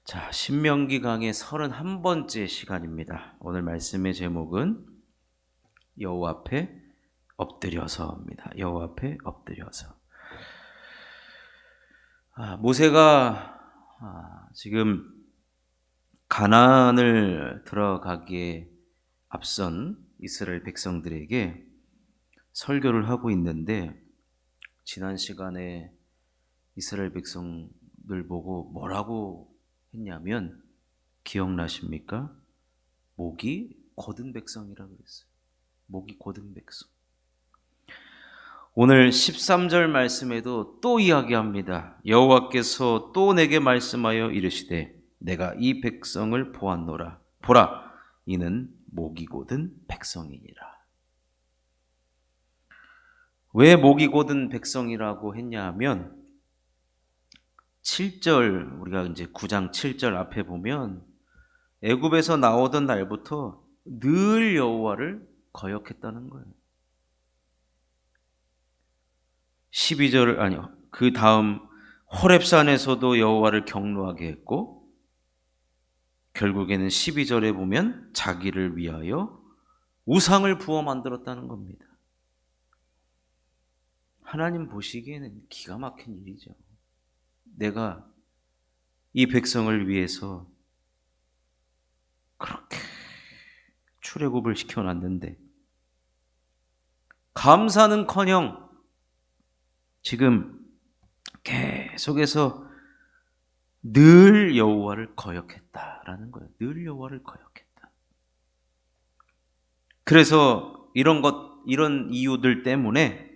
자, 신명기 강의 31번째 시간입니다. 오늘 말씀의 제목은 여호와 앞에 엎드려서입니다. 여호와 앞에 엎드려서. 모세가 지금 가나안을 들어가기에 앞선 이스라엘 백성들에게 설교를 하고 있는데, 지난 시간에 이스라엘 백성들 보고 뭐라고 했냐면, 기억나십니까? 목이 곧은 백성이라고 그랬어요. 목이 곧은 백성. 오늘 13절 말씀에도 또 이야기합니다. 여호와께서 또 내게 말씀하여 이르시되 내가 이 백성을 보았노라. 보라, 이는 목이 곧은 백성이니라. 왜 목이 곧은 백성이라고 했냐 하면, 7절, 우리가 이제 9장 7절 앞에 보면 애굽에서 나오던 날부터 늘 여호와를 거역했다는 거예요. 12절, 아니요, 그 다음 호렙산에서도 여호와를 경노하게 했고, 결국에는 12절에 보면 자기를 위하여 우상을 부어 만들었다는 겁니다. 하나님 보시기에는 기가 막힌 일이죠. 내가 이 백성을 위해서 그렇게 출애굽을 시켜놨는데 감사는커녕 지금 계속해서 늘 여호와를 거역했다라는 거예요. 늘 여호와를 거역했다. 그래서 이런 이유들 때문에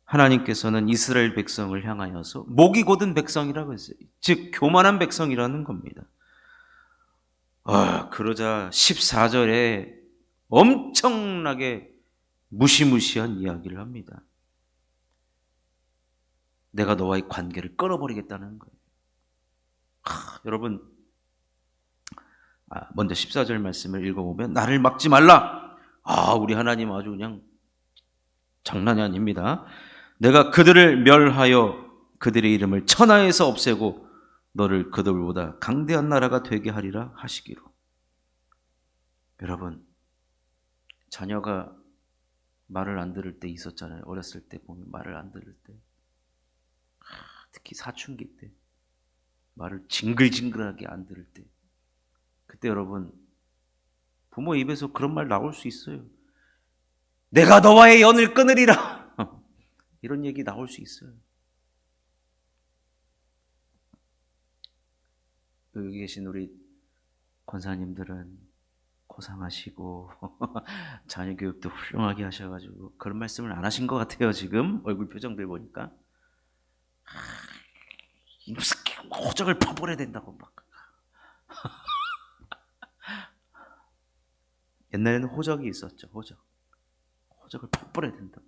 하나님께서는 이스라엘 백성을 향하여서 목이 곧은 백성이라고 했어요. 즉 교만한 백성이라는 겁니다. 그러자 14절에 엄청나게 무시무시한 이야기를 합니다. 내가 너와의 관계를 끊어버리겠다는 거예요. 여러분, 먼저 14절 말씀을 읽어보면, 나를 막지 말라. 우리 하나님 아주 그냥 장난이 아닙니다. 내가 그들을 멸하여 그들의 이름을 천하에서 없애고 너를 그들보다 강대한 나라가 되게 하리라 하시기로. 여러분, 자녀가 말을 안 들을 때 있었잖아요. 어렸을 때 보면 말을 안 들을 때, 특히 사춘기 때 말을 징글징글하게 안 들을 때, 그때 여러분, 부모 입에서 그런 말 나올 수 있어요. 내가 너와의 연을 끊으리라. 이런 얘기 나올 수 있어요. 여기 계신 우리 권사님들은 고상하시고 자녀 교육도 훌륭하게 하셔가지고 그런 말씀을 안 하신 것 같아요. 지금 얼굴 표정들 보니까 호적을 퍼버려야 된다고 막. 옛날에는 호적이 있었죠. 호적을 퍼버려야 된다.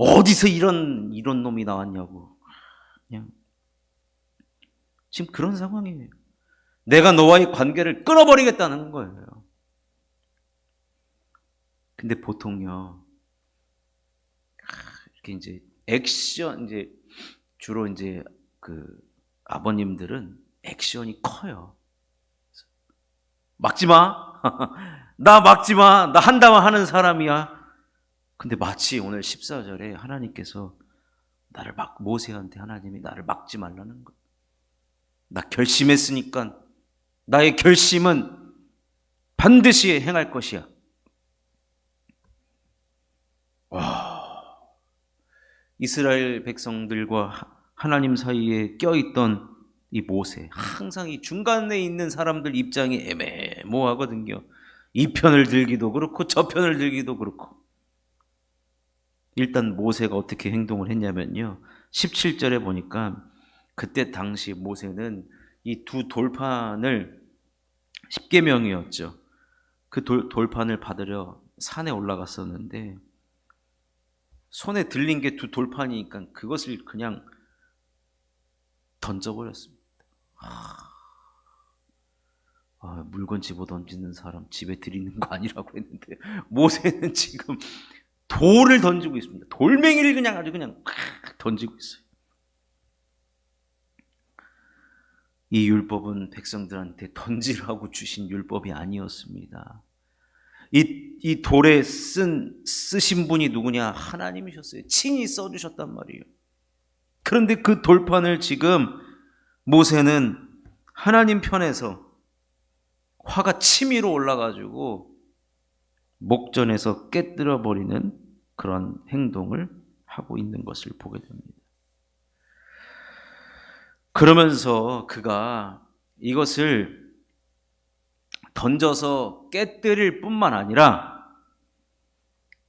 어디서 이런 놈이 나왔냐고. 그냥 지금 그런 상황이에요. 내가 너와의 관계를 끊어버리겠다는 거예요. 근데 보통요, 이렇게 이제 액션, 이제 주로 이제 그 아버님들은 액션이 커요. 막지 마. 나 막지 마. 나 한다면 하는 사람이야. 근데 마치 오늘 14절에 하나님께서 모세한테 하나님이 나를 막지 말라는 거예요. 나 결심했으니까 나의 결심은 반드시 행할 것이야. 이스라엘 백성들과 하나님 사이에 껴있던 이 모세, 항상 이 중간에 있는 사람들 입장이 애매모호하거든요. 이 편을 들기도 그렇고 저 편을 들기도 그렇고. 일단 모세가 어떻게 행동을 했냐면요, 17절에 보니까 그때 당시 모세는 이 두 돌판을, 십계명이었죠. 그 돌판을 받으려 산에 올라갔었는데 손에 들린 게 두 돌판이니까 그것을 그냥 던져버렸습니다. 물건 집어 던지는 사람 집에 들이는 거 아니라고 했는데 모세는 지금 돌을 던지고 있습니다. 돌멩이를 그냥 아주 그냥 팍 던지고 있어요. 이 율법은 백성들한테 던지라고 주신 율법이 아니었습니다. 이 돌에 쓰신 분이 누구냐? 하나님이셨어요. 친히 써주셨단 말이에요. 그런데 그 돌판을 지금 모세는 하나님 편에서 화가 치밀어 올라가지고 목전에서 깨뜨려 버리는 그런 행동을 하고 있는 것을 보게 됩니다. 그러면서 그가 이것을 던져서 깨뜨릴 뿐만 아니라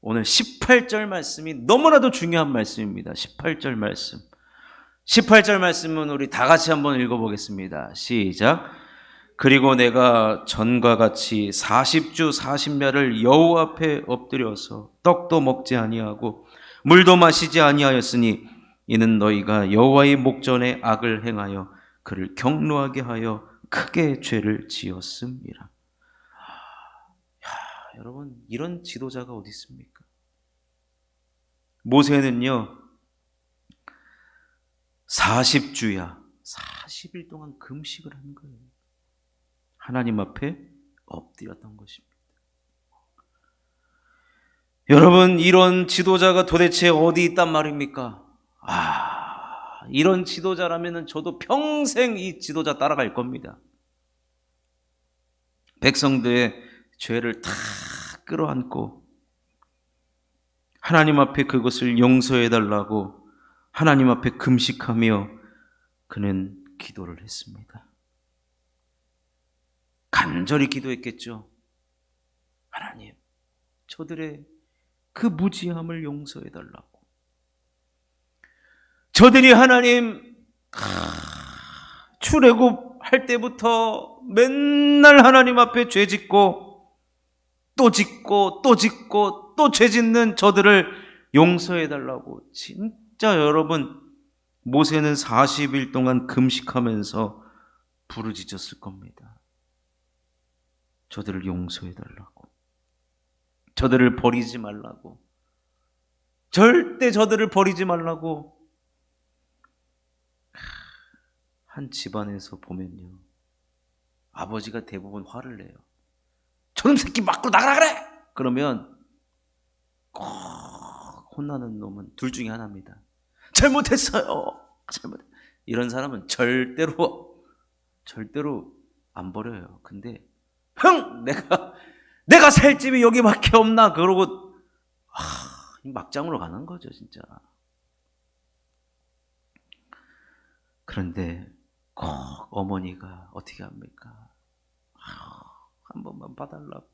오늘 18절 말씀이 너무나도 중요한 말씀입니다. 18절 말씀. 18절 말씀은 우리 다 같이 한번 읽어보겠습니다. 시작. 그리고 내가 전과 같이 40주 40야를 여호와 앞에 엎드려서 떡도 먹지 아니하고 물도 마시지 아니하였으니 이는 너희가 여호와의 목전에 악을 행하여 그를 경노하게 하여 크게 죄를 지었음이라. 여러분, 이런 지도자가 어디 있습니까? 모세는요 40주야 40일 동안 금식을 한 거예요. 하나님 앞에 엎드렸던 것입니다. 여러분, 이런 지도자가 도대체 어디 있단 말입니까? 이런 지도자라면 저도 평생 이 지도자 따라갈 겁니다. 백성들의 죄를 다 끌어안고 하나님 앞에 그것을 용서해달라고 하나님 앞에 금식하며 그는 기도를 했습니다. 간절히 기도했겠죠. 하나님, 저들의 그 무지함을 용서해달라고. 저들이 하나님 출애굽할 때부터 맨날 하나님 앞에 죄 짓고 또 짓고 또 짓고 또 죄 짓는 저들을 용서해달라고. 진짜 여러분, 모세는 40일 동안 금식하면서 부르짖었을 겁니다. 저들을 용서해달라고, 저들을 버리지 말라고, 절대 저들을 버리지 말라고. 한 집안에서 보면요, 아버지가 대부분 화를 내요. 저놈 새끼 밖으로 나가라 그래! 그러면 꼭 혼나는 놈은 둘 중에 하나입니다. 잘못했어요. 이런 사람은 절대로 안 버려요. 근데 형, 내가 살 집이 여기밖에 없나? 그러고 막장으로 가는 거죠, 진짜. 그런데 꼭 어머니가 어떻게 합니까? 한 번만 봐달라고.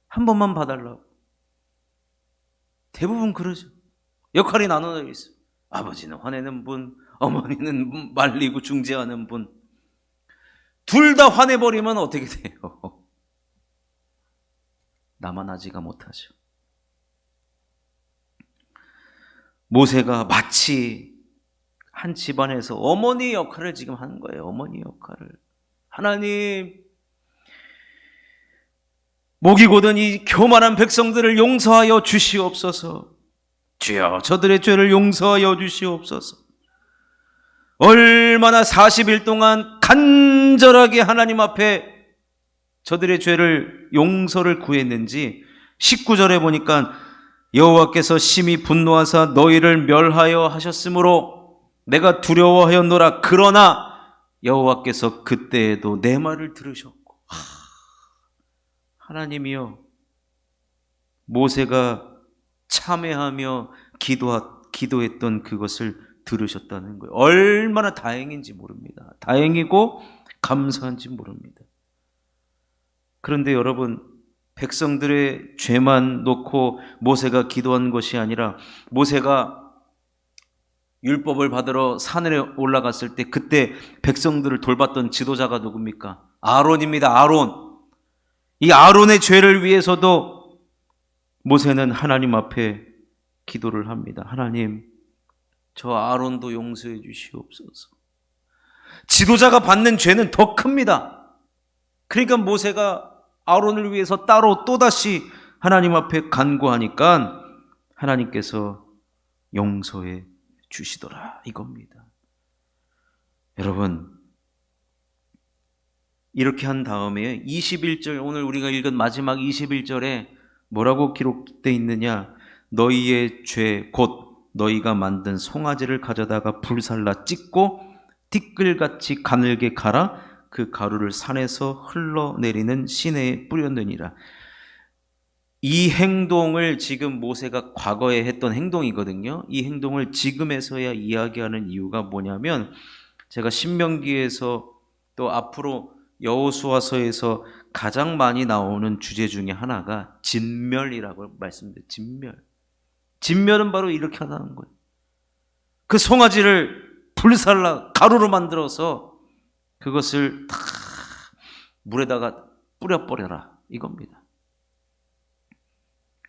한 번만 봐달라고. 대부분 그러죠. 역할이 나눠져 있어요. 아버지는 화내는 분, 어머니는 말리고 중재하는 분. 둘 다 화내버리면 어떻게 돼요? 나만 하지가 못하죠. 모세가 마치 한 집안에서 어머니 역할을 지금 하는 거예요. 어머니 역할을. 하나님, 목이 고든 이 교만한 백성들을 용서하여 주시옵소서. 주여, 저들의 죄를 용서하여 주시옵소서. 얼마나 40일 동안 간절하게 하나님 앞에 저들의 죄를 용서를 구했는지 19절에 보니까 여호와께서 심히 분노하사 너희를 멸하여 하셨으므로 내가 두려워하였노라. 그러나 여호와께서 그때에도 내 말을 들으셨고. 하나님이여, 모세가 참회하며 기도했던 그것을 들으셨다는 거예요. 얼마나 다행인지 모릅니다. 다행이고 감사한지 모릅니다. 그런데 여러분, 백성들의 죄만 놓고 모세가 기도한 것이 아니라, 모세가 율법을 받으러 산에 올라갔을 때 그때 백성들을 돌봤던 지도자가 누굽니까? 아론입니다. 아론. 이 아론의 죄를 위해서도 모세는 하나님 앞에 기도를 합니다. 하나님, 저 아론도 용서해 주시옵소서. 지도자가 받는 죄는 더 큽니다. 그러니까 모세가 아론을 위해서 따로 또다시 하나님 앞에 간구하니까 하나님께서 용서해 주시더라, 이겁니다. 여러분, 이렇게 한 다음에 21절, 오늘 우리가 읽은 마지막 21절에 뭐라고 기록되어 있느냐? 너희의 죄 곧 너희가 만든 송아지를 가져다가 불살라 찢고 티끌같이 가늘게 갈아 그 가루를 산에서 흘러내리는 시내에 뿌렸느니라. 이 행동을 지금 모세가 과거에 했던 행동이거든요. 이 행동을 지금에서야 이야기하는 이유가 뭐냐면, 제가 신명기에서 또 앞으로 여호수아서에서 가장 많이 나오는 주제 중에 하나가 진멸이라고 말씀드려요. 진멸은 바로 이렇게 하는 거예요. 그 송아지를 불살라 가루로 만들어서 그것을 다 물에다가 뿌려버려라, 이겁니다.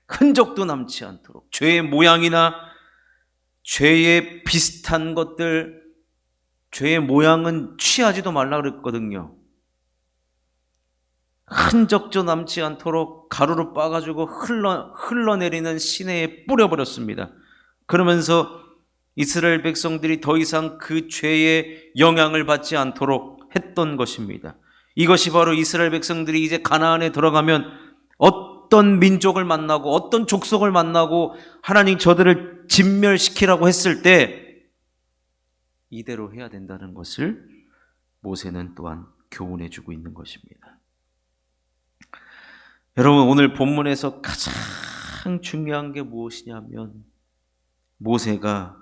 흔적도 남지 않도록 죄의 모양이나 죄의 비슷한 것들, 죄의 모양은 취하지도 말라 그랬거든요. 흔적도 남지 않도록 가루로 빻아가지고 흘러내리는 시내에 뿌려버렸습니다. 그러면서 이스라엘 백성들이 더 이상 그 죄의 영향을 받지 않도록 했던 것입니다. 이것이 바로 이스라엘 백성들이 이제 가나안에 들어가면 어떤 민족을 만나고 어떤 족속을 만나고 하나님 저들을 진멸시키라고 했을 때 이대로 해야 된다는 것을 모세는 또한 교훈해 주고 있는 것입니다. 여러분, 오늘 본문에서 가장 중요한 게 무엇이냐면 모세가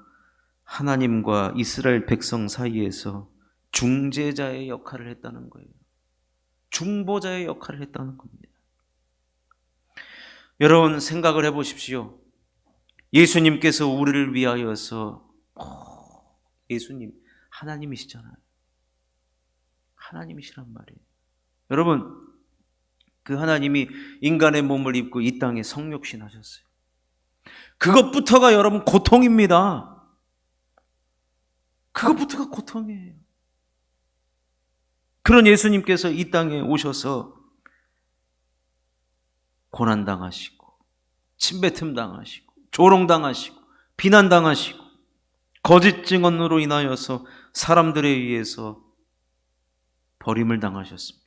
하나님과 이스라엘 백성 사이에서 중재자의 역할을 했다는 거예요. 중보자의 역할을 했다는 겁니다. 여러분, 생각을 해보십시오. 예수님께서 우리를 위하여서, 예수님 하나님이시잖아요. 하나님이시란 말이에요. 여러분, 그 하나님이 인간의 몸을 입고 이 땅에 성육신 하셨어요. 그것부터가 여러분 고통입니다. 그것부터가 고통이에요. 그런 예수님께서 이 땅에 오셔서 고난당하시고 침뱉음 당하시고 조롱당하시고 비난당하시고 거짓 증언으로 인하여서 사람들에 의해서 버림을 당하셨습니다.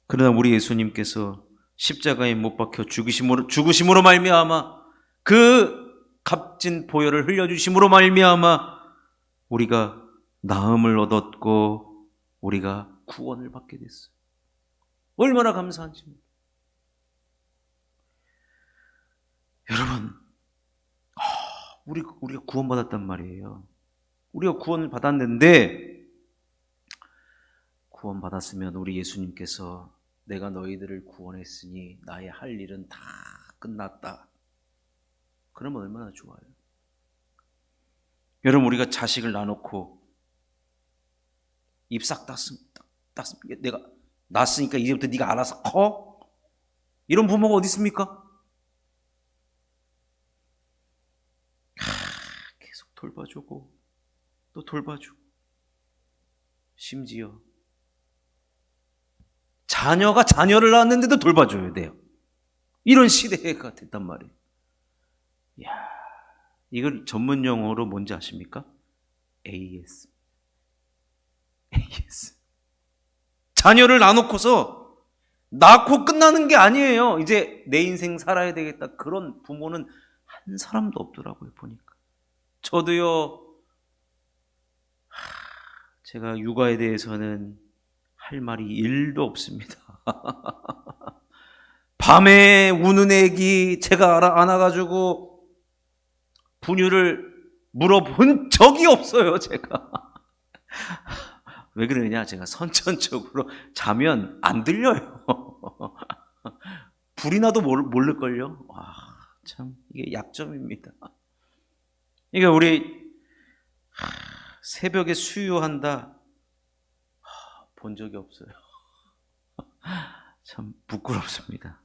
그러나 우리 예수님께서 십자가에 못 박혀 죽으심으로 말미암아, 그 값진 보혈을 흘려주심으로 말미암아 우리가 나음을 얻었고 우리가 구원을 받게 됐어요. 얼마나 감사한지. 여러분, 우리가 구원받았단 말이에요. 우리가 구원을 받았는데, 구원받았으면 우리 예수님께서 내가 너희들을 구원했으니 나의 할 일은 다 끝났다, 그러면 얼마나 좋아요. 여러분, 우리가 자식을 낳아놓고 입 싹 땄습니다. 내가 낳았으니까 이제부터 네가 알아서 커? 이런 부모가 어디 있습니까? 계속 돌봐주고 또 돌봐주고, 심지어 자녀가 자녀를 낳았는데도 돌봐줘야 돼요. 이런 시대가 됐단 말이에요. 이야, 이걸 전문 용어로 뭔지 아십니까? AS. 자녀를 낳아놓고서 낳고 끝나는 게 아니에요. 이제 내 인생 살아야 되겠다, 그런 부모는 한 사람도 없더라고요, 보니까. 저도요, 제가 육아에 대해서는 할 말이 1도 없습니다. 밤에 우는 애기 제가 안아가지고 분유를 물어본 적이 없어요, 제가. 왜 그러냐? 제가 선천적으로 자면 안 들려요. 불이 나도 모를걸요? 와, 참, 이게 약점입니다. 그러니까 우리 새벽에 수유한다, 본 적이 없어요. 참 부끄럽습니다.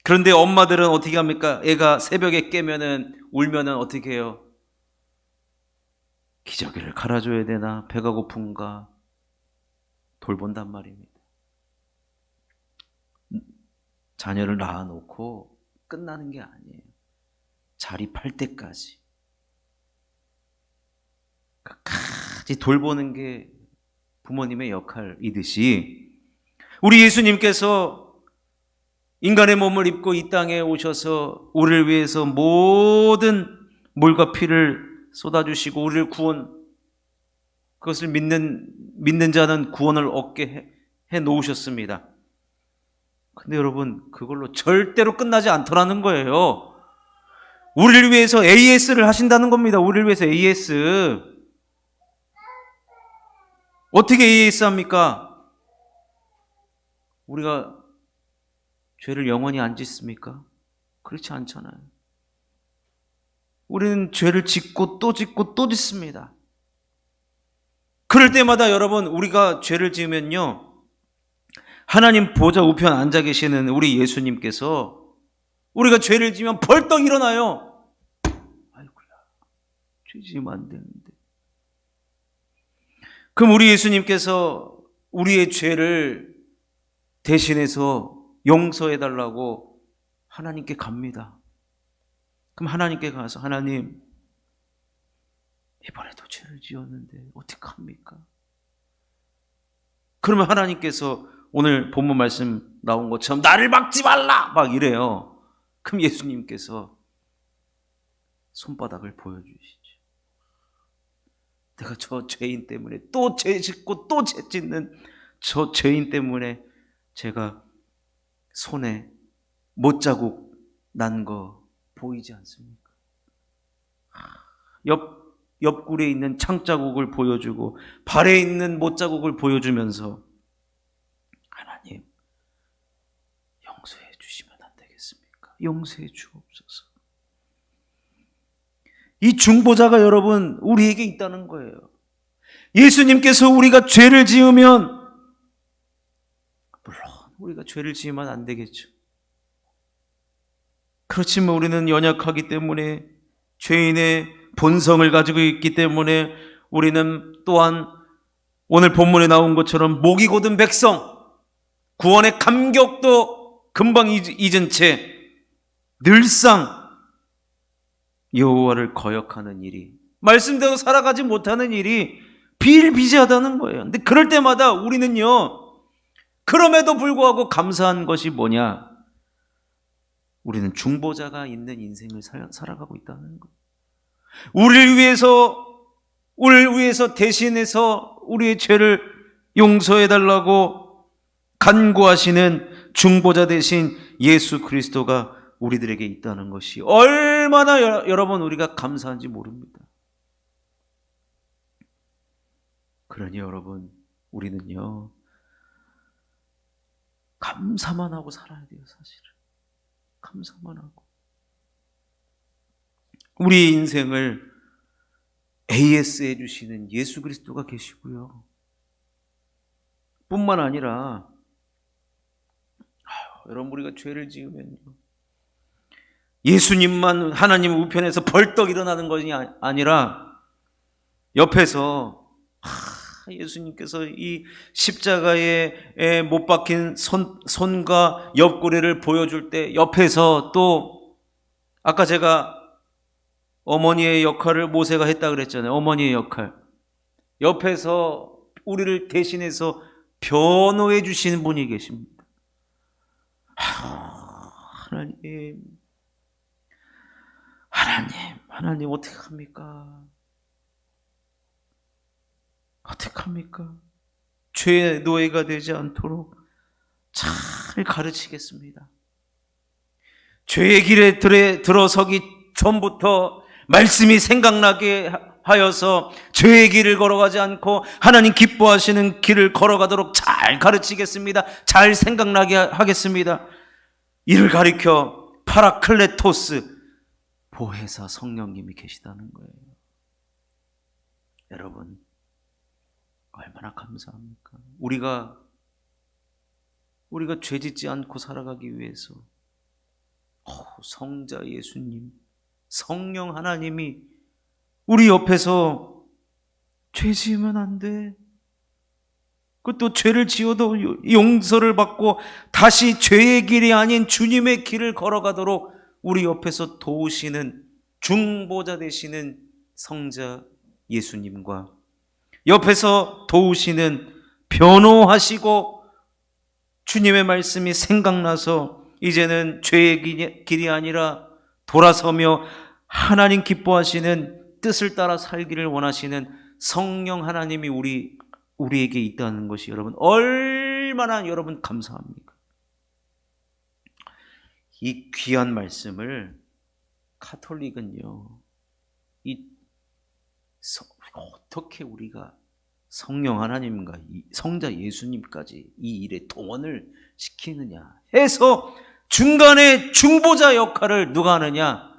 그런데 엄마들은 어떻게 합니까? 애가 새벽에 깨면은, 울면은 어떻게 해요? 기저귀를 갈아줘야 되나? 배가 고픈가? 돌본단 말입니다. 자녀를 낳아놓고 끝나는 게 아니에요. 자립할 때까지 끝까지 돌보는 게 부모님의 역할이듯이 우리 예수님께서 인간의 몸을 입고 이 땅에 오셔서 우리를 위해서 모든 물과 피를 쏟아주시고 우리를 그것을 믿는 자는 구원을 얻게 해 놓으셨습니다. 근데 여러분, 그걸로 절대로 끝나지 않더라는 거예요. 우리를 위해서 AS를 하신다는 겁니다. 우리를 위해서 AS. 어떻게 AS 합니까? 우리가 죄를 영원히 안 짓습니까? 그렇지 않잖아요. 우리는 죄를 짓고 또 짓고 또 짓습니다. 그럴 때마다 여러분, 우리가 죄를 지으면요, 하나님 보좌 우편 앉아 계시는 우리 예수님께서 우리가 죄를 지으면 벌떡 일어나요. 아이고야, 죄 지으면 안 되는데. 그럼 우리 예수님께서 우리의 죄를 대신해서 용서해달라고 하나님께 갑니다. 그럼 하나님께 가서, 하나님, 이번에도 죄를 지었는데 어떡합니까? 그러면 하나님께서 오늘 본문 말씀 나온 것처럼 나를 막지 말라! 막 이래요. 그럼 예수님께서 손바닥을 보여주시죠. 내가 저 죄인 때문에 또 죄 짓고 또 죄 짓는 저 죄인 때문에 제가 손에 못자국 난 거 보이지 않습니까? 옆구리에 있는 창자국을 보여주고 발에 있는 못자국을 보여주면서 하나님, 용서해 주시면 안 되겠습니까? 용서해 주옵소서. 이 중보자가 여러분 우리에게 있다는 거예요. 예수님께서 우리가 죄를 지으면, 물론 우리가 죄를 지으면 안 되겠죠. 그렇지만 우리는 연약하기 때문에, 죄인의 본성을 가지고 있기 때문에 우리는 또한 오늘 본문에 나온 것처럼 목이 곧은 백성, 구원의 감격도 금방 잊은 채 늘상 여호와를 거역하는 일이, 말씀대로 살아가지 못하는 일이 비일비재하다는 거예요. 근데 그럴 때마다 우리는요, 그럼에도 불구하고 감사한 것이 뭐냐? 우리는 중보자가 있는 인생을 살아가고 있다는 거예요. 우리를 위해서 대신해서 우리의 죄를 용서해달라고 간구하시는 중보자 대신 예수 그리스도가 우리들에게 있다는 것이 얼마나 여러분 우리가 감사한지 모릅니다. 그러니 여러분, 우리는요, 감사만 하고 살아야 돼요. 사실은 감사만 하고 우리 인생을 AS 해주시는 예수 그리스도가 계시고요. 뿐만 아니라 여러분, 우리가 죄를 지으면요, 예수님만 하나님 우편에서 벌떡 일어나는 것이 아니라 옆에서 예수님께서 이 십자가에 못 박힌 손과 옆구리를 보여줄 때 옆에서 또, 아까 제가 어머니의 역할을 모세가 했다 그랬잖아요. 어머니의 역할. 옆에서 우리를 대신해서 변호해 주시는 분이 계십니다. 하나님 어떻게 합니까? 어떡합니까? 죄의 노예가 되지 않도록 잘 가르치겠습니다. 죄의 길에 들어서기 전부터 말씀이 생각나게 하여서 죄의 길을 걸어가지 않고 하나님 기뻐하시는 길을 걸어가도록 잘 가르치겠습니다. 잘 생각나게 하겠습니다. 이를 가리켜 파라클레토스, 보혜사 성령님이 계시다는 거예요. 여러분, 얼마나 감사합니까? 우리가 죄짓지 않고 살아가기 위해서 성자 예수님, 성령 하나님이 우리 옆에서 죄 지으면 안 돼. 그것도 죄를 지어도 용서를 받고 다시 죄의 길이 아닌 주님의 길을 걸어가도록 우리 옆에서 도우시는 중보자 되시는 성자 예수님과 옆에서 도우시는 변호하시고 주님의 말씀이 생각나서 이제는 죄의 길이 아니라 돌아서며 하나님 기뻐하시는 뜻을 따라 살기를 원하시는 성령 하나님이 우리에게 있다는 것이 여러분 얼마나 여러분 감사합니까? 이 귀한 말씀을 카톨릭은요, 어떻게 우리가 성령 하나님과 성자 예수님까지 이 일에 동원을 시키느냐 해서 중간에 중보자 역할을 누가 하느냐?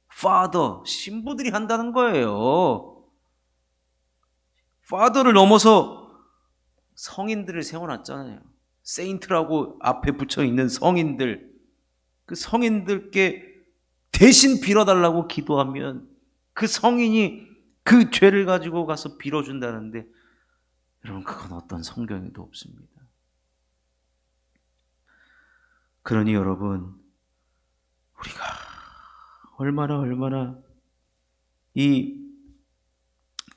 파더, 신부들이 한다는 거예요. 파더를 넘어서 성인들을 세워놨잖아요. 세인트라고 앞에 붙여 있는 성인들, 그 성인들께 대신 빌어달라고 기도하면 그 성인이 그 죄를 가지고 가서 빌어준다는데, 여러분 그건 어떤 성경에도 없습니다. 그러니 여러분, 우리가 얼마나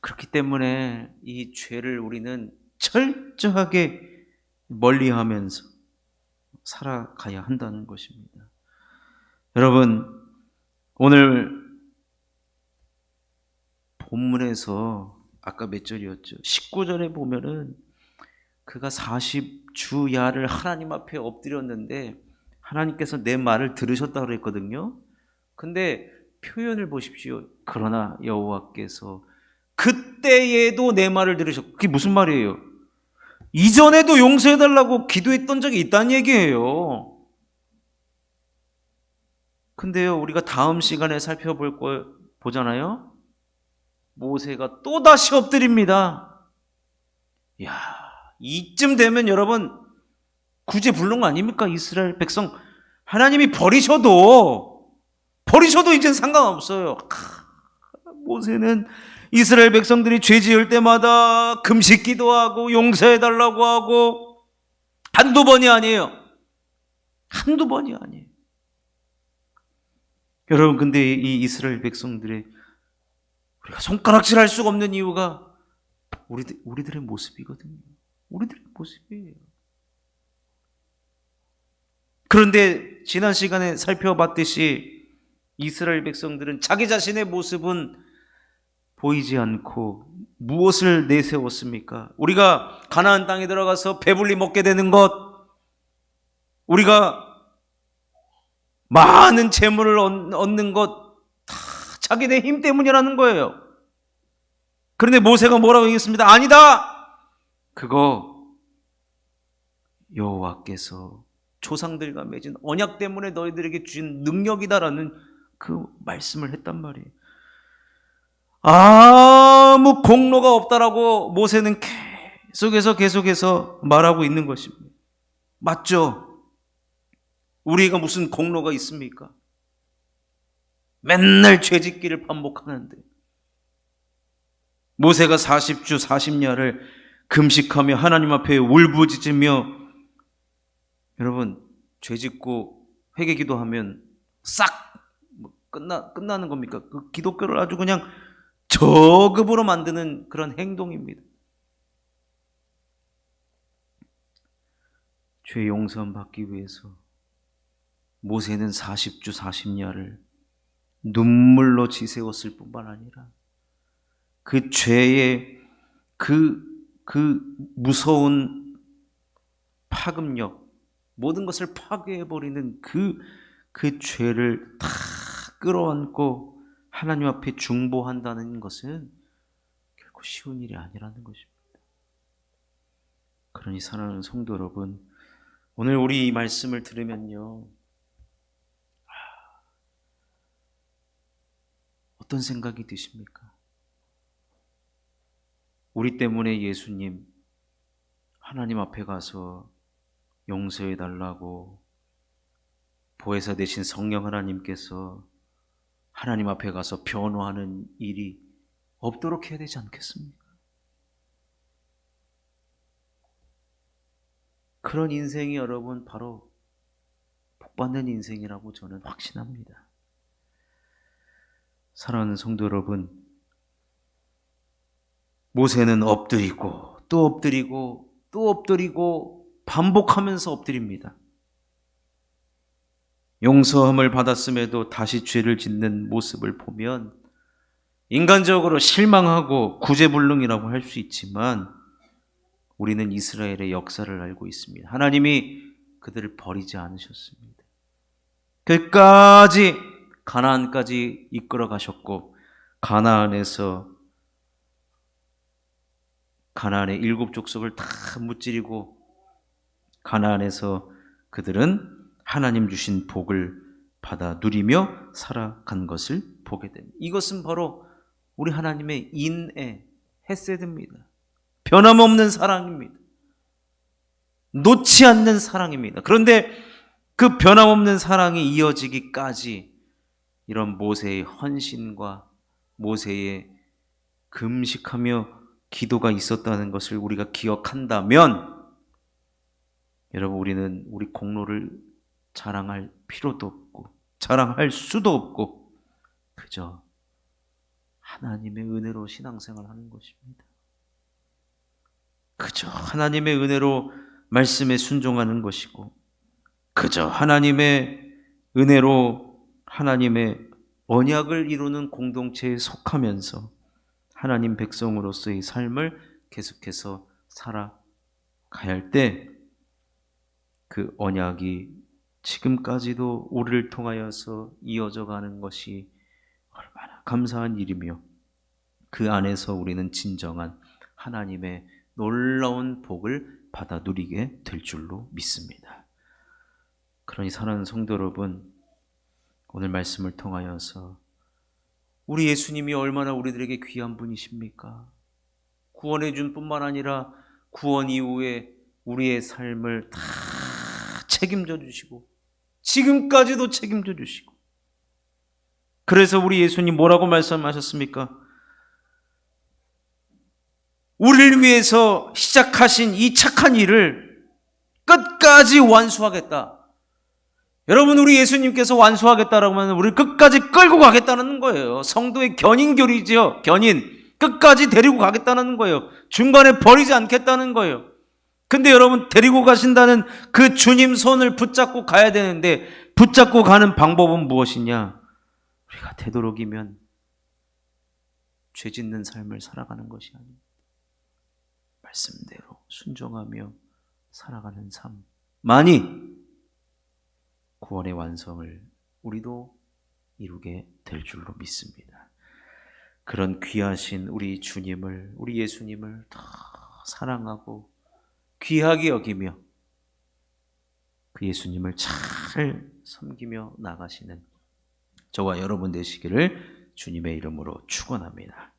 그렇기 때문에 이 죄를 우리는 철저하게 멀리하면서 살아가야 한다는 것입니다. 여러분, 오늘 본문에서 아까 몇 절이었죠? 19절에 보면은 그가 40주야를 하나님 앞에 엎드렸는데 하나님께서 내 말을 들으셨다고 그랬거든요. 근데 표현을 보십시오. 그러나 여호와께서 그때에도 내 말을 들으셨고, 그게 무슨 말이에요? 이전에도 용서해달라고 기도했던 적이 있다는 얘기예요. 근데요, 우리가 다음 시간에 살펴볼 거 보잖아요. 모세가 또다시 엎드립니다. 이야, 이쯤 되면 여러분 구제불능 거 아닙니까? 이스라엘 백성 하나님이 버리셔도 이젠 상관없어요. 모세는 이스라엘 백성들이 죄 지을 때마다 금식 기도하고 용서해달라고 하고 한두 번이 아니에요. 여러분, 근데 이 이스라엘 백성들의 우리가 손가락질할 수가 없는 이유가 우리들의 모습이거든요. 우리들의 모습이에요. 그런데 지난 시간에 살펴봤듯이 이스라엘 백성들은 자기 자신의 모습은 보이지 않고 무엇을 내세웠습니까? 우리가 가나안 땅에 들어가서 배불리 먹게 되는 것, 우리가 많은 재물을 얻는 것, 다 자기네 힘 때문이라는 거예요. 그런데 모세가 뭐라고 얘기했습니다. 아니다! 그거 여호와께서 조상들과 맺은 언약 때문에 너희들에게 주신 능력이다라는 그 말씀을 했단 말이에요. 아무 공로가 없다라고 모세는 계속해서 말하고 있는 것입니다. 맞죠? 우리가 무슨 공로가 있습니까? 맨날 죄짓기를 반복하는데, 모세가 40주 40야를 금식하며 하나님 앞에 울부짖으며, 여러분 죄짓고 회개기도하면 싹 끝나는 겁니까? 그 기독교를 아주 그냥 저급으로 만드는 그런 행동입니다. 죄 용서함 받기 위해서 모세는 40주 40야를 눈물로 지새웠을 뿐만 아니라 그 죄의 그 무서운 파급력, 모든 것을 파괴해버리는 그 죄를 다 끌어안고 하나님 앞에 중보한다는 것은 결코 쉬운 일이 아니라는 것입니다. 그러니 사랑하는 성도 여러분, 오늘 우리 이 말씀을 들으면요, 어떤 생각이 드십니까? 우리 때문에 예수님 하나님 앞에 가서 용서해 달라고 보혜사 되신 성령 하나님께서 하나님 앞에 가서 변호하는 일이 없도록 해야 되지 않겠습니까? 그런 인생이 여러분 바로 복받는 인생이라고 저는 확신합니다. 사랑하는 성도 여러분, 모세는 엎드리고 또 엎드리고 또 엎드리고 반복하면서 엎드립니다. 용서함을 받았음에도 다시 죄를 짓는 모습을 보면 인간적으로 실망하고 구제불능이라고 할 수 있지만 우리는 이스라엘의 역사를 알고 있습니다. 하나님이 그들을 버리지 않으셨습니다. 끝까지 가나안까지 이끌어 가셨고 가나안에서 가나안의 7 족속을 다 무찌르고 가나안에서 그들은 하나님 주신 복을 받아 누리며 살아간 것을 보게 됩니다. 이것은 바로 우리 하나님의 인애, 헤세드입니다. 변함없는 사랑입니다. 놓지 않는 사랑입니다. 그런데 그 변함없는 사랑이 이어지기까지 이런 모세의 헌신과 모세의 금식하며 기도가 있었다는 것을 우리가 기억한다면 여러분 우리는 우리 공로를 자랑할 필요도 없고 자랑할 수도 없고 그저 하나님의 은혜로 신앙생활 하는 것입니다. 그저 하나님의 은혜로 말씀에 순종하는 것이고 그저 하나님의 은혜로 하나님의 언약을 이루는 공동체에 속하면서 하나님 백성으로서의 삶을 계속해서 살아가야 할 때 그 언약이 지금까지도 우리를 통하여서 이어져 가는 것이 얼마나 감사한 일이며 그 안에서 우리는 진정한 하나님의 놀라운 복을 받아 누리게 될 줄로 믿습니다. 그러니 사랑하는 성도 여러분, 오늘 말씀을 통하여서 우리 예수님이 얼마나 우리들에게 귀한 분이십니까? 구원해 준 뿐만 아니라 구원 이후에 우리의 삶을 다 책임져 주시고 지금까지도 책임져 주시고 그래서 우리 예수님 뭐라고 말씀하셨습니까? 우리를 위해서 시작하신 이 착한 일을 끝까지 완수하겠다. 여러분 우리 예수님께서 완수하겠다라고 하면 우리를 끝까지 끌고 가겠다는 거예요. 성도의 견인교리죠. 견인. 끝까지 데리고 가겠다는 거예요. 중간에 버리지 않겠다는 거예요. 근데 여러분 데리고 가신다는 그 주님 손을 붙잡고 가야 되는데 붙잡고 가는 방법은 무엇이냐? 우리가 되도록이면 죄 짓는 삶을 살아가는 것이 아닙니다. 말씀대로 순종하며 살아가는 삶만이 구원의 완성을 우리도 이루게 될 줄로 믿습니다. 그런 귀하신 우리 주님을, 우리 예수님을 더 사랑하고 귀하게 여기며 그 예수님을 잘 섬기며 나가시는 저와 여러분 되시기를 주님의 이름으로 축원합니다.